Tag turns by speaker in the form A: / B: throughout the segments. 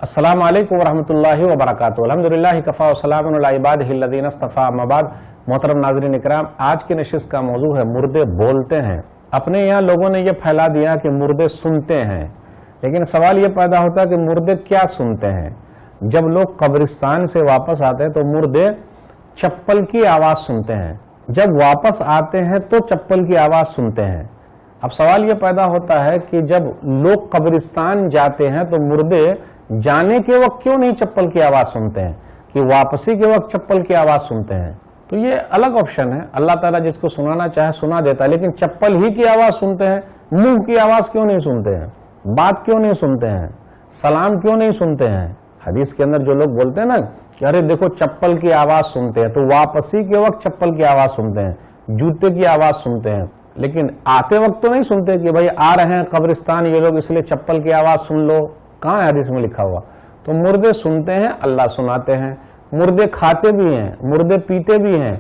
A: अस्सलामु अलैकुम वरहमतुल्लाहि वबरकातुहू। अल्हम्दुलिल्लाहि कफ़ा व सलामुन अला इबादिहि अल्लज़ीना इस्तफ़ा। अम्मा बाद, मोहतरम नाज़रीन इकराम, आज की नशिस्त का मौजू है मुर्दे बोलते हैं। अपने यहाँ लोगों ने ये फैला दिया कि मुर्दे सुनते हैं, लेकिन सवाल ये पैदा होता है कि मुर्दे क्या सुनते हैं। जब लोग कब्रिस्तान से वापस आते हैं तो मुर्दे चप्पल की आवाज सुनते हैं, जब वापस आते हैं तो चप्पल की आवाज सुनते हैं। अब सवाल ये पैदा होता है कि जब लोग कब्रिस्तान जाते हैं तो मुर्दे जाने के वक्त क्यों नहीं चप्पल की आवाज सुनते हैं, कि वापसी के वक्त चप्पल की आवाज सुनते हैं। तो ये अलग ऑप्शन है, अल्लाह ताला जिसको सुनाना चाहे सुना देता है, लेकिन चप्पल ही की आवाज सुनते हैं, मुंह की आवाज क्यों नहीं सुनते हैं, बात क्यों नहीं सुनते हैं, सलाम क्यों नहीं सुनते हैं। हदीस के अंदर जो लोग बोलते हैं ना कि अरे देखो चप्पल की आवाज सुनते हैं, तो वापसी के वक्त चप्पल की आवाज सुनते हैं, जूते की आवाज सुनते हैं, लेकिन आते वक्त तो नहीं सुनते कि भाई आ रहे हैं कब्रिस्तान ये लोग इसलिए चप्पल की आवाज सुन लो। कहाँ है हदीस में लिखा हुआ। तो मुर्दे सुनते हैं, अल्लाह सुनाते हैं। मुर्दे खाते भी हैं, मुर्दे पीते भी हैं,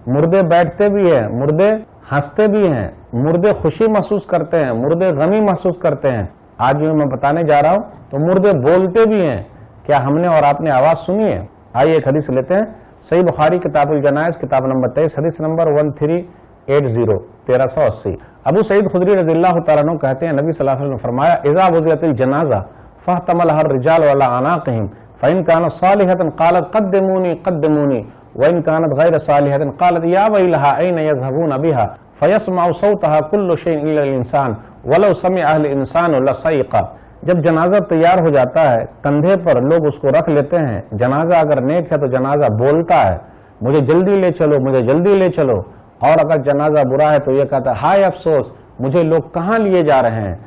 A: मुर्दे बैठते भी हैं, मुर्दे हंसते भी हैं, मुर्दे खुशी महसूस करते हैं, मुर्दे गमी महसूस करते हैं। आज जो मैं बताने जा रहा हूं तो मुर्दे बोलते भी हैं। क्या हमने और आपने आवाज सुनी है? आइए एक हदीस लेते हैं। सही बुखारी किताबुल जनाइज किताब नंबर 23 हदीस नंबर 1380 1380। अबू सईद खुदरी रज़ियल्लाहु तआला अन्हु कहते हैं नबी सल्लल्लाहु अलैहि वसल्लम ने फरमाया इज़ा वुज़िअतिल जनाज़ा फहतमलहा रिजाल अला अनाक़िहिम फ़इन कानत सालिहतन क़ालत क़द्दिमूनी क़द्दिमूनी वइन कानत गैर सालिहतन क़ालत या वैलहा ऐन यज़हबून बिहा फ़यस्मअु सौतहा कुल्लु शैइन इल्ला इंसान वलौ समिअ अल इंसानु लसइक़ा। जब जनाजा तैयार हो जाता है, कंधे पर लोग उसको रख लेते हैं। जनाजा अगर नेक है तो जनाजा बोलता है, मुझे जल्दी ले चलो, मुझे जल्दी ले चलो। और अगर जनाजा बुरा है तो ये कहता है हाय अफसोस, मुझे लोग कहाँ लिए जा रहे हैं।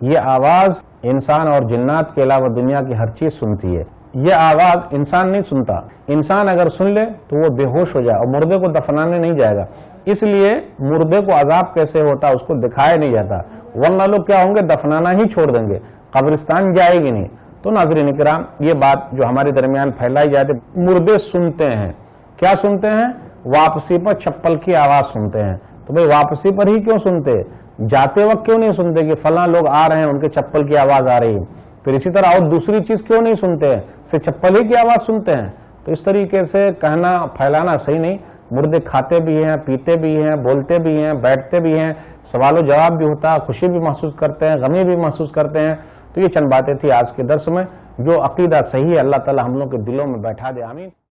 A: ये आवाज इंसान और जिन्नात के अलावा दुनिया की हर चीज सुनती है। ये आवाज इंसान नहीं सुनता। इंसान अगर सुन ले तो वो बेहोश हो जाए और मुर्दे को दफनाने नहीं जाएगा। इसलिए मुर्दे को अजाब कैसे होता है उसको दिखाया नहीं जाता, वरना लोग क्या होंगे, दफनाना ही छोड़ देंगे, कब्रिस्तान जाएगी नहीं। तो नाज़रीन इकराम, ये बात जो हमारे दरमियान फैलाई जाती है, मुर्दे सुनते हैं। क्या सुनते हैं? वापसी पर चप्पल की आवाज सुनते हैं। तो भाई वापसी पर ही क्यों सुनते, जाते वक्त क्यों नहीं सुनते कि फलां लोग आ रहे हैं उनके चप्पल की आवाज आ रही है। फिर इसी तरह और दूसरी चीज क्यों नहीं सुनते हैं, सिर्फ चप्पल ही की आवाज सुनते हैं। तो इस तरीके से कहना फैलाना सही नहीं। मुर्दे खाते भी हैं, पीते भी हैं, बोलते भी हैं, बैठते भी हैं, सवाल जवाब भी होता है, खुशी भी महसूस करते हैं, गमी भी महसूस करते हैं। तो ये चंद बातें थी आज के दर्स में। जो अकीदा सही है अल्लाह ताला हम लोग के दिलों में बैठा दे, आमीन।